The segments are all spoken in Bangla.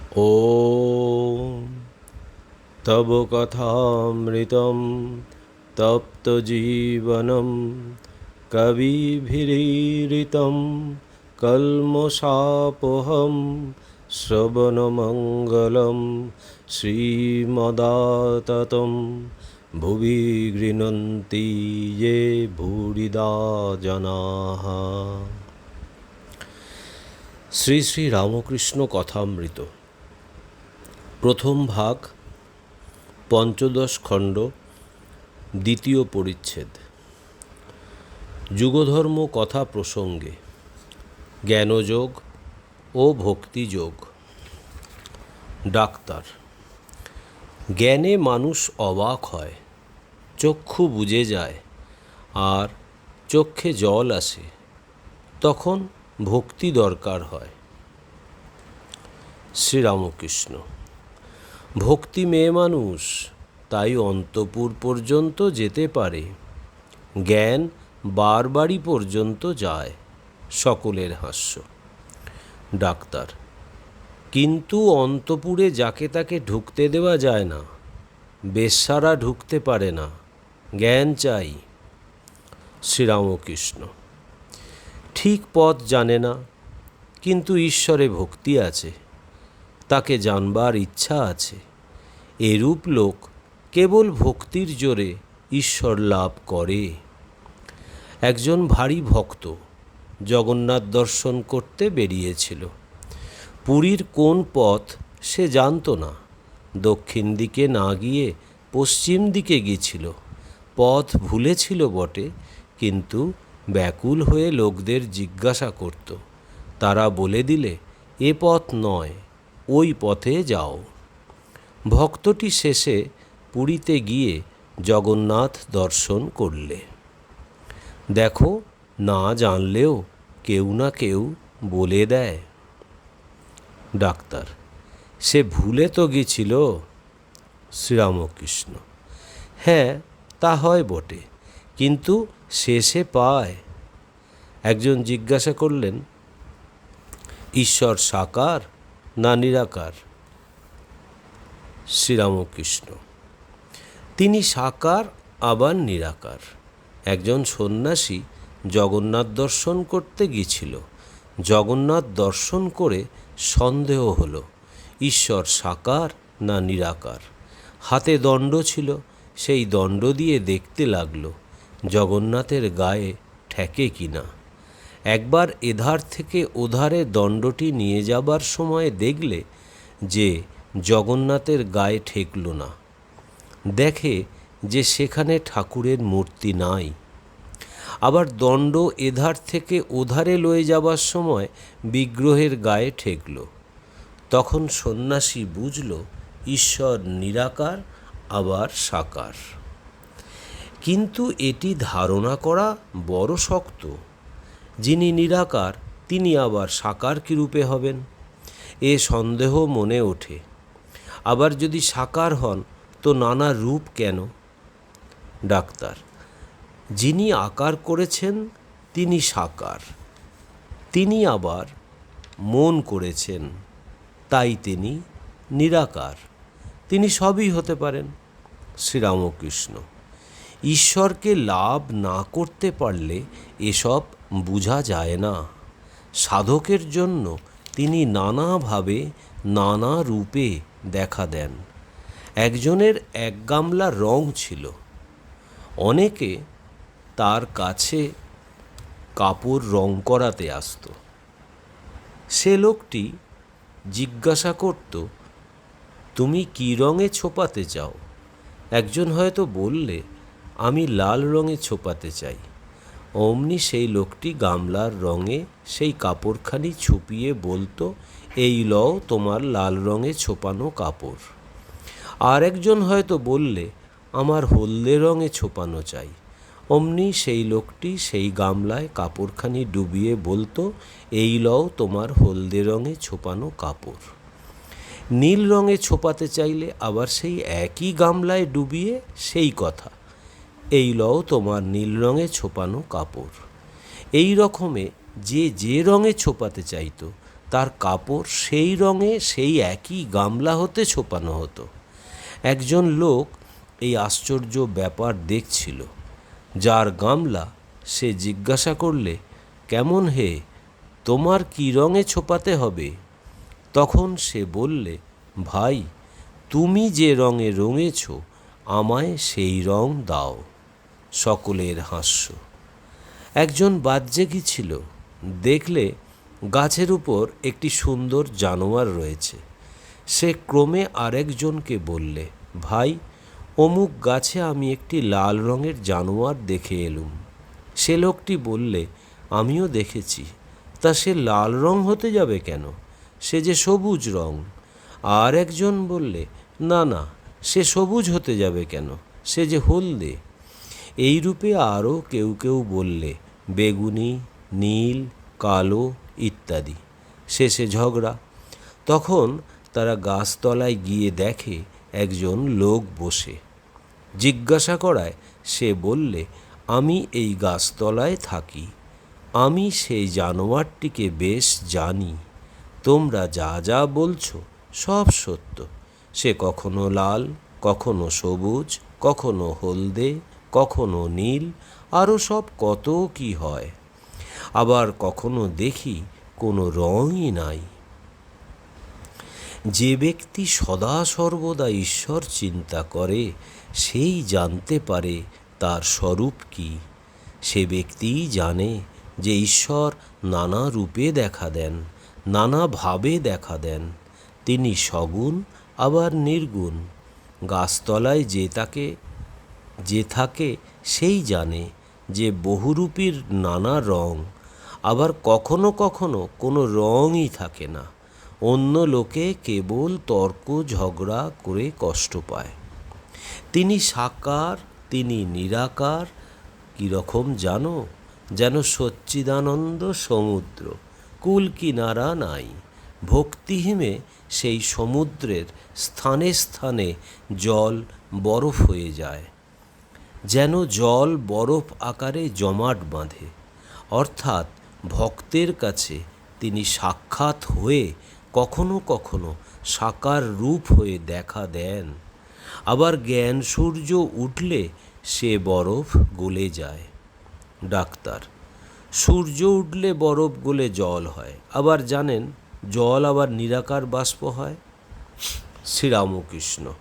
ॐ तव कथामृतं तप्तजीवनं कविभिरीरितं कल्मषापहं श्रवणमङ्गलं श्रीमदाततं भुवि गृह्णन्ति ये भूरिदा जनाः। শ্রী শ্রী রামকৃষ্ণ কথামৃত প্রথম ভাগ, পঞ্চদশ খণ্ড, দ্বিতীয় পরিচ্ছেদ। যুগধর্ম কথা প্রসঙ্গে জ্ঞানযোগ ও ভক্তিযোগ। ডাক্তার, জ্ঞানে মানুষ অবাক হয়, চক্ষু বুজে যায় আর চক্ষে জল আসে, তখন ভক্তি দরকার হয়। শ্রীরামকৃষ্ণ, ভক্তি মেয়ে মানুষ, তাই অন্তপুর পর্যন্ত যেতে পারে, জ্ঞান বারবাড়ি পর্যন্ত যায়। সকলের হাস্য। ডাক্তার, কিন্তু অন্তপুরে যাকে তাকে ঢুকতে দেওয়া যায় না, বেশ্যারা ঢুকতে পারে না, জ্ঞান চাই। শ্রীরামকৃষ্ণ, ঠিক পথ জানে না, কিন্তু ঈশ্বরে ভক্তি আছে, তাকে জানবার ইচ্ছা আছে। এরূপ লোক কেবল ভক্তির জোরে ঈশ্বর লাভ করে। একজন ভারী ভক্ত জগন্নাথ দর্শন করতে বেরিয়েছিল। পুরীর কোন পথ সে জানত না, দক্ষিণ দিকে না গিয়ে পশ্চিম দিকে গিয়েছিল। পথ ভুলেছিল বটে, কিন্তু ব্যাকুল হয়ে লোকদের জিজ্ঞাসা করত। তারা বলে দিলে, এ পথ নয়, ওই পথে যাও। ভক্তটি শেষে পুরীতে গিয়ে জগন্নাথ দর্শন করলে। দেখো, না জানলেও কেউ না কেউ বলে দেয়। ডাক্তার, সে ভুলে তো গিয়েছিল। শ্রীরামকৃষ্ণ, হ্যাঁ, তা হয় বটে, কিন্তু শেষে পায়। একজন জিজ্ঞাসা করলেন, ঈশ্বর সাকার না নিরাকার? শ্রীরামকৃষ্ণ, তিনি সাকার আবার নিরাকার। একজন সন্ন্যাসী জগন্নাথ দর্শন করতে গিয়েছিল। জগন্নাথ দর্শন করে সন্দেহ হলো, ঈশ্বর সাকার না নিরাকার। হাতে দণ্ড ছিল, সেই দণ্ড দিয়ে দেখতে লাগলো জগন্নাথের গায়ে ঠেকে কিনা। একবার এধার থেকে ওধারে দণ্ডটি নিয়ে যাবার সময় দেখলে যে জগন্নাথের গায়ে ঠেকল না। দেখে যে সেখানে ঠাকুরের মূর্তি নাই। আবার দণ্ড এধার থেকে ওধারে লয়ে যাবার সময় বিগ্রহের গায়ে ঠেকল। তখন সন্ন্যাসী বুঝল ঈশ্বর নিরাকার আবার সাকার। কিন্তু এটি ধারণা করা বড় শক্ত। যিনি নিরাকার তিনি আবার সাকার কী রূপে হবেন, এ সন্দেহ মনে ওঠে। আবার যদি সাকার হন তো নানা রূপ কেন? ডাক্তার, যিনি আকার করেছেন তিনি সাকার, তিনি আবার মন করেছেন, তাই তিনি নিরাকার। তিনি সবই হতে পারেন। শ্রীরামকৃষ্ণ, ঈশ্বরকে লাভ না করতে পারলে এসব বোঝা যায় না। সাধকের জন্য তিনি নানাভাবে নানা রূপে দেখা দেন। একজনের এক গামলা রং ছিল। অনেকে তার কাছে কাপড় রং করাতে আসত। সে লোকটি জিজ্ঞাসা করত, তুমি কী রঙে ছোপাতে চাও? একজন হয়তো বললে, আমি লাল রঙে ছোপাতে চাই। অমনি সেই লোকটি গামলার রঙে সেই কাপড়খানি ছুপিয়ে বলতো, এই লও তোমার লাল রঙে ছোপানো কাপড়। আর একজন হয়তো বললে, আমার হলদে রঙে ছোপানো চাই। অমনি সেই লোকটি সেই গামলায় কাপড়খানি ডুবিয়ে বলতো, এই লও তোমার হলদে রঙে ছোপানো কাপড়। নীল রঙে ছোপাতে চাইলে আবার সেই একই গামলায় ডুবিয়ে সেই কথা, এই লও তোমার নীল রঙে ছোপানো কাপড়। এই রকমে যে যে রঙে ছোপাতে চাইতো তার কাপড় সেই রঙে সেই একই গামলা হতে ছোপানো হতো। একজন লোক এই আশ্চর্য ব্যাপার দেখছিল। যার গামলা, সে জিজ্ঞাসা করলে, কেমন হে, তোমার কি রঙে ছোপাতে হবে? তখন সে বললে, ভাই, তুমি যে রঙে রঙেছ আমায় সেই রং দাও। সকলের হাস্য। একজন বাদজেগি ছিল। দেখলে গাছের উপর একটি সুন্দর জানোয়ার রয়েছে। সে ক্রমে আরেকজনকে বললে, ভাই, অমুক গাছে আমি একটি লাল রঙের জানোয়ার দেখে এলুম। সে লোকটি বললে, আমিও দেখেছি। তা সে লাল রং হতে যাবে কেন? সে যে সবুজ রং। আর একজন বললে, না না, সে সবুজ হতে যাবে কেন? সে যে হলদে। এই রূপে আরও কেউ কেউ বললে, বেগুনি, নীল, কালো ইত্যাদি। শেষে ঝগড়া। তখন তারা গাছতলায় গিয়ে দেখে একজন লোক বসে। জিজ্ঞাসা করায় সে বললে, আমি এই গাছতলায় থাকি। আমি সেই জানোয়ারটিকে বেশ জানি। তোমরা যা যা বলছো সব সত্য। সে কখনো লাল, কখনো সবুজ, কখনো হলদে, কখনো নীল, আরও সব কত কি হয়। আবার কখনো দেখি কোনো রঙই নাই। যে ব্যক্তি সদা সর্বদা ঈশ্বর চিন্তা করে সেই জানতে পারে তার স্বরূপ কি। সে ব্যক্তিই জানে যে ঈশ্বর নানা রূপে দেখা দেন, নানা ভাবে দেখা দেন। তিনি সগুণ আবার নির্গুণ। গাছতলায় যে থাকে সেই জানে যে বহুরূপীর নানা রং। আবার কখনো কখনো কোনো রঙই থাকে না। অন্য লোকে কেবল তর্ক ঝগড়া করে কষ্ট পায়। তিনি সাকার, তিনি নিরাকার। কীরকম জানো? যেন সচ্চিদানন্দ সমুদ্র, কুল কিনারা নাই। ভক্তিহীনে সেই সমুদ্রের স্থানে স্থানে জল বরফ হয়ে যায়। যেন জল বরফ আকারে জমাট বাঁধে। অর্থাৎ ভক্তের কাছে তিনি সাক্ষাৎ হয়ে কখনো কখনো সাকার রূপ হয়ে দেখা দেন। আবার জ্ঞান সূর্য উঠলে সে বরফ গলে যায়। ডাক্তার, সূর্য উঠলে বরফ গলে জল হয়। আবার জানেন জল আবার নিরাকার বাষ্প হয়। শ্রীরামকৃষ্ণ।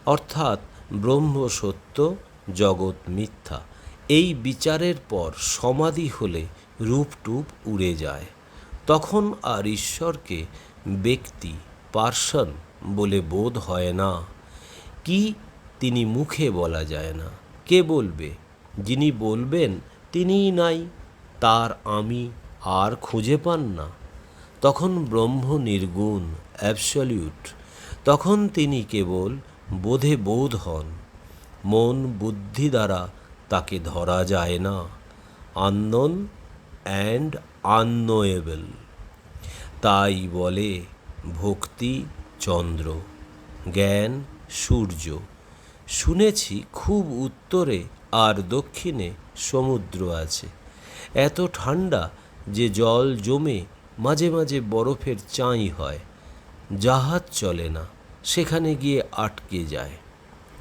অর্থাৎ ব্রহ্ম সত্য, জগৎ মিথ্যা। এই বিচারের পর সমাধি হলে রূপটুপ উড়ে যায়। তখন আর ঈশ্বরকে ব্যক্তি, পার্সন বলে বোধ হয় না। কি তিনি মুখে বলা যায় না। কে বলবে? যিনি বলবেন তিনিই নাই। তার আমি আর খুঁজে পান না। তখন ব্রহ্ম নির্গুণ, অ্যাবসলিউট। তখন তিনি কেবল বোধে বোধ হন। মন বুদ্ধি দ্বারা তাকে ধরা যায় না। Unknown and unknowable. তাই বলে ভক্তি চন্দ্র, জ্ঞান সূর্য। শুনেছি খুব উত্তরে আর দক্ষিণে সমুদ্র আছে। এত ঠান্ডা যে জল জমে মাঝে মাঝে বরফের চাঁই হয়। জাহাজ চলে না, সেখানে গিয়ে আটকে যায়।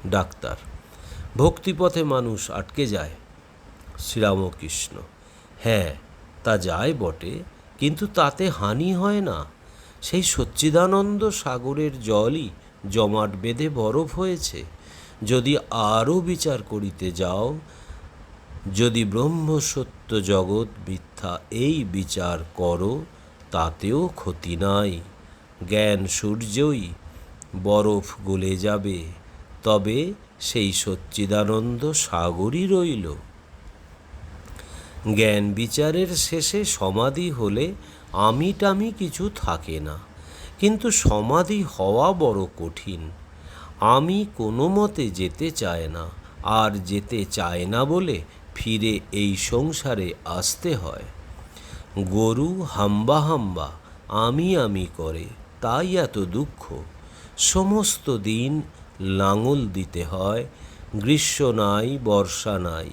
ডাক্তার, ভক্তিপথে মানুষ আটকে যায়? শ্রীরামকৃষ্ণ। হ্যাঁ, তা যায় বটে, কিন্তু তাতে হানি হয় না। সেই সচ্চিদানন্দ সাগরের জলই জমাট বেঁধে বরফ হয়েছে। যদি আরও বিচার করিতে যাও, যদি ব্রহ্ম সত্য জগৎ মিথ্যা এই বিচার করো, তাতেও ক্ষতি নাই। জ্ঞান সূর্যই বরফ গলে যাবে, তবে সেই সচ্চিদানন্দ সাগরই রইল। জ্ঞান বিচারের শেষে সমাধি হলে আমি টামি কিছু থাকে না। কিন্তু সমাধি হওয়া বড় কঠিন। আমি কোনো মতে যেতে চায় না, আর যেতে চায় না বলে ফিরে এই সংসারে আসতে হয়। গরু হাম্বা হাম্বা আমি করে, তাই এত দুঃখ। সমস্ত দিন লাঙল দিতে হয়। গ্রীষ্ম নাই, বর্ষা নাই,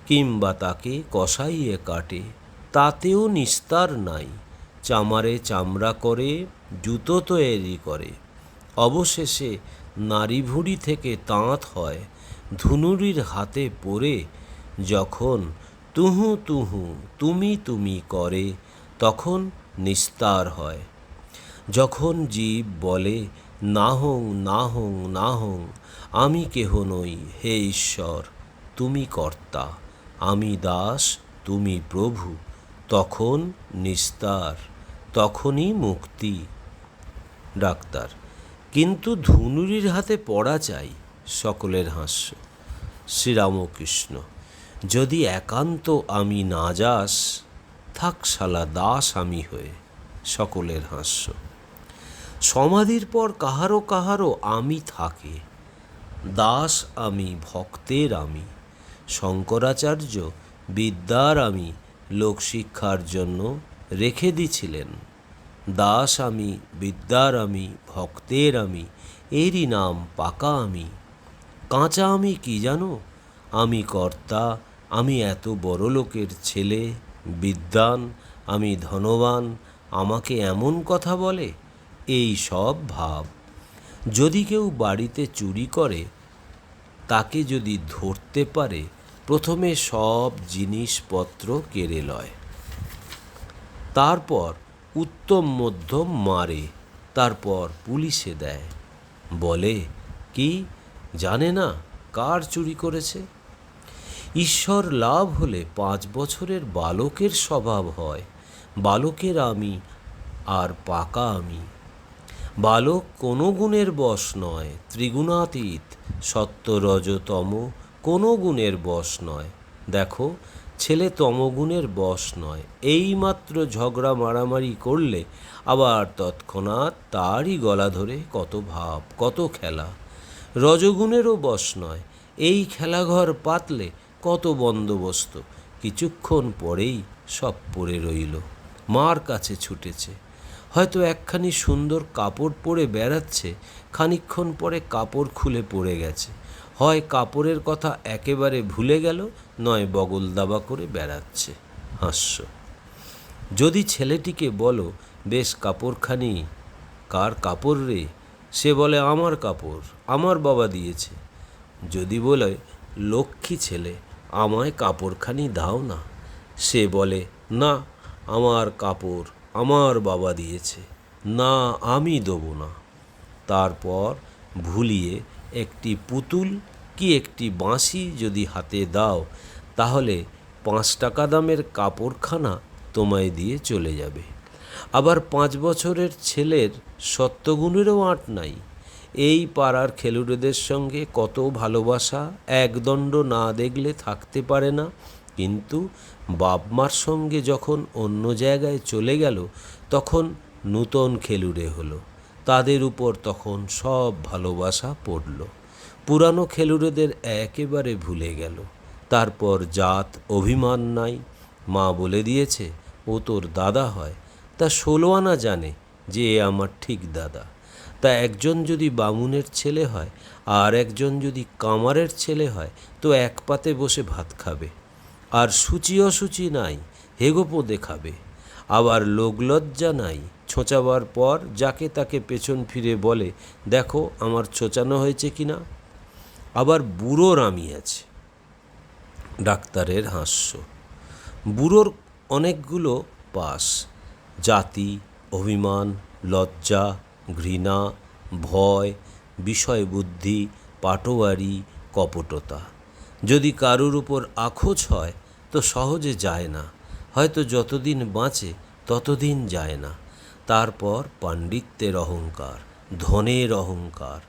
কিংবা তাকে কষাইয়ে কাটে, তাতেও নিস্তার নাই। চামারে চামড়া করে, জুতো তৈরি করে। অবশেষে নারী ভুঁড়ি থেকে তাঁত হয়, ধুনুরির হাতে পড়ে যখন তুহু তুহু তুমি তুমি করে, তখন নিস্তার হয়। যখন জীব বলে নাহং নাহং নাহং, আমি কেহ নই হে ঈশ্বর, তুমি কর্তা, আমি দাস, তুমি প্রভু, তখন নিস্তার, তখনই মুক্তি। ডাক্তার: কিন্তু ধুনুরির হাতে পড়া চাই। সকলের হাস্য। শ্রীরামকৃষ্ণ: যদি একান্ত আমি না যাস, থাক শালা দাস আমি হয়ে। সকলের হাস্য। সমাধির পর কাহারো কাহারো আমি থাকে, দাস আমি, ভক্তের আমি। শঙ্করাচার্য বিদ্যার আমি লোকশিক্ষার জন্য রেখে দিছিলেন। দাস আমি, বিদ্যার আমি, ভক্তের আমি, এরই নাম পাকা আমি। কাঁচা আমি কি জানো? আমি কর্তা, আমি এত বড় লোকের ছেলে, বিদ্বান, আমি ধনবান, আমাকে এমন কথা বলে? এই সব ভাব। যদি কেউ বাড়িতে চুরি করে, তাকে যদি ধরতে পারে, প্রথমে সব জিনিসপত্র কেড়ে লয়, তারপর উত্তম মধ্যম মারে, তারপর পুলিশে দেয়। বলে কি জানে না কার চুরি করেছে? ঈশ্বর লাভ হলে 5 বছরের বালকের স্বভাব হয়। বালকের আমি আর পাকা আমি। বালক কোনো গুণের বশ নয়, ত্রিগুণাতীত, সত্য রজ তম কোনো গুণের বশ নয়। দেখো, ছেলে তমগুণের বশ নয়, এইমাত্র ঝগড়া মারামারি করলে আবার তৎক্ষণাৎ তারই গলা ধরে কত ভাব, কত খেলা। রজগুণেরও বশ নয়, এই খেলাঘর পাতলে কত বন্দোবস্ত, কিছুক্ষণ পরেই সব পড়ে রইল। মার কাছে ছুটেছে, হয়তো একখানি সুন্দর কাপড় পরে বেড়াচ্ছে, খানিকক্ষণ পরে কাপড় খুলে পড়ে গেছে। হয় কাপড়ের কথা একেবারে ভুলে গেল, নয় বগল দাবা করে বেড়াচ্ছে। হাস্য। যদি ছেলেটিকে বলো, বেশ কাপড়খানি কার কাপড় রে? সে বলে, আমার কাপড়, আমার বাবা দিয়েছে। যদি বলে, লক্ষ্মী ছেলে, আমায় কাপড়খানি দাও না, সে বলে, না, আমার কাপড় আমার বাবা দিয়েছে, না, আমি দেবো না। তারপর ভুলিয়ে একটি পুতুল কি একটি বাঁশি যদি হাতে দাও, তাহলে 5 টাকা দামের কাপড়খানা তোমায় দিয়ে চলে যাবে। আবার 5 বছরের ছেলের সত্যগুণেরও আঁট নাই। এই পাড়ার খেলুড়েদের সঙ্গে কত ভালোবাসা, একদণ্ড না দেখলে থাকতে পারে না, কিন্তু বাপ মার সঙ্গে যখন অন্য জায়গায় চলে গেল, তখন নূতন খেলুড়ে হলো, তাদের উপর তখন সব ভালোবাসা পড়ল। পুরানো খেলুড়েদের একেবারে ভুলে গেল। তারপর জাত অভিমান নাই। মা বলে দিয়েছে, ও তোর দাদা হয়, তা 16 আনা জানে যে এ আমার ঠিক দাদা। তা একজন যদি বামুনের ছেলে হয় আর একজন যদি কামারের ছেলে হয়, তো এক পাতে বসে ভাত খাবে, আর সূচি অসুচি নাই, হেগোপো দেখাবে। আবার লোকলজ্জা নাই, ছোঁচাবার পর যাকে তাকে পেছন ফিরে বলে, দেখো আমার ছোঁচানো হয়েছে কিনা। আবার বুড়োর আমি আছে। ডাক্তারের হাস্য। বুড়োর অনেকগুলো পাশ: জাতি, অভিমান, লজ্জা, ঘৃণা, ভয়, বিষয়বুদ্ধি, পাটোয়ারি, কপটতা। যদি কারুর উপর আখোজ হয় তো সহজে যায় না, হয়তো যতদিন বাঁচে ততদিন যায় না। তারপর পাণ্ডিত্যের অহংকার, ধনের অহংকার,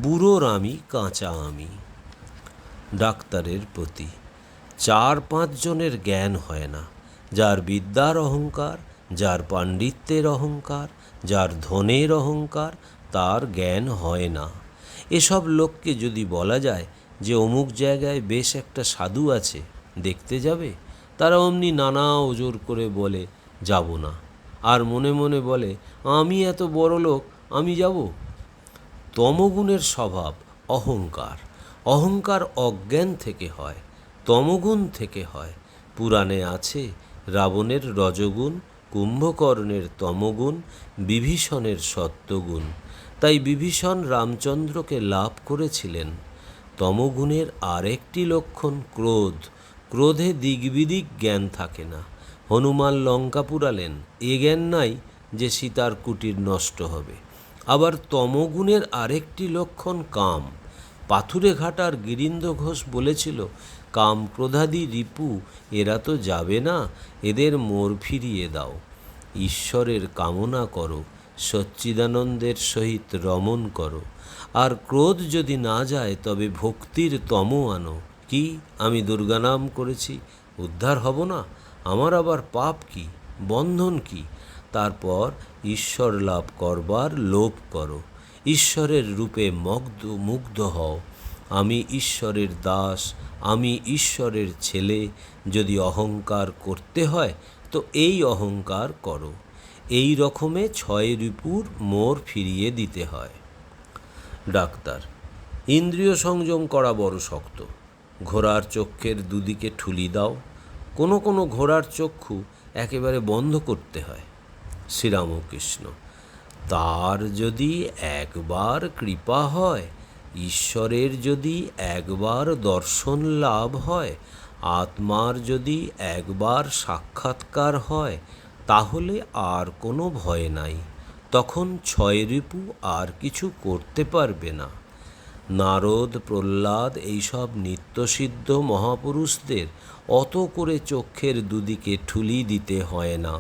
বুড়োর আমি, কাঁচা আমি। ডাক্তারের প্রতি: 4-5 জনের জ্ঞান হয় না। যার বিদ্যার অহংকার, যার পাণ্ডিত্যের অহংকার, যার ধনের অহংকার, তার জ্ঞান হয় না। এসব লোককে যদি বলা যায় যে অমুক জায়গায় বেশ একটা সাধু আছে, দেখতে যাবে, তারা অমনি নানা ওজোর করে বলে, যাব না। আর মনে মনে বলে, আমি এত বড় লোক, আমি যাব? তমগুণের স্বভাব অহংকার। অহংকার অজ্ঞান থেকে হয়, তমগুণ থেকে হয়। পুরাণে আছে, রাবণের রজগুণ কুম্ভকর্ণের তমগুণ, বিভীষণের সত্যগুণ। তাই বিভীষণ রামচন্দ্রকে লাভ করেছিলেন। তমগুণের আরেকটি লক্ষণ ক্রোধ। ক্রোধে দিগ্বিদিক জ্ঞান থাকে না। হনুমান লঙ্কা পুড়ালেন, এ জ্ঞান নাই যে সীতার কুটির নষ্ট হবে। আবার তমগুণের আরেকটি লক্ষণ কাম। পাথুরে ঘাটার গিরীন্দ্র ঘোষ বলেছিল, কাম ক্রোধাদি রিপু এরা তো যাবে না, এদের মোড় ফিরিয়ে দাও। ঈশ্বরের কামনা করো, সচ্চিদানন্দের সহিত রমণ করো। আর ক্রোধ যদি না যায় তবে ভক্তির তম আনো। কি আমি দুর্গা নাম করেছি, উদ্ধার হব না? আমার আবার পাপ কি, বন্ধন কি? তারপর ঈশ্বর লাভ করবার লোভ করো, ঈশ্বরের রূপে মুগ্ধ হও। আমি ঈশ্বরের দাস, আমি ঈশ্বরের ছেলে যদি অহংকার করতে হয় তো এই অহংকার করো। এই রকমে 6 রিপুর মোড় ফিরিয়ে দিতে হয়। ডাক্তার, ইন্দ্রিয় সংযম করা বড় শক্ত। ঘোড়ার চক্ষের দুদিকে ঠুলি দাও। কোনো কোনো ঘোড়ার চক্ষু একেবারে বন্ধ করতে হয়। শ্রীরামকৃষ্ণ, তার যদি একবার কৃপা হয়, ঈশ্বরের যদি একবার দর্শন লাভ হয়, আত্মার যদি একবার সাক্ষাৎকার হয়, তাহলে আর কোনো ভয় নাই। তখন 6 রিপু আর কিছু করতে পারবে না। নারদ, প্রহ্লাদ এইসব নিত্যসিদ্ধ মহাপুরুষদের অত করে চক্ষের দুদিকে ঠুলি দিতে হয় না।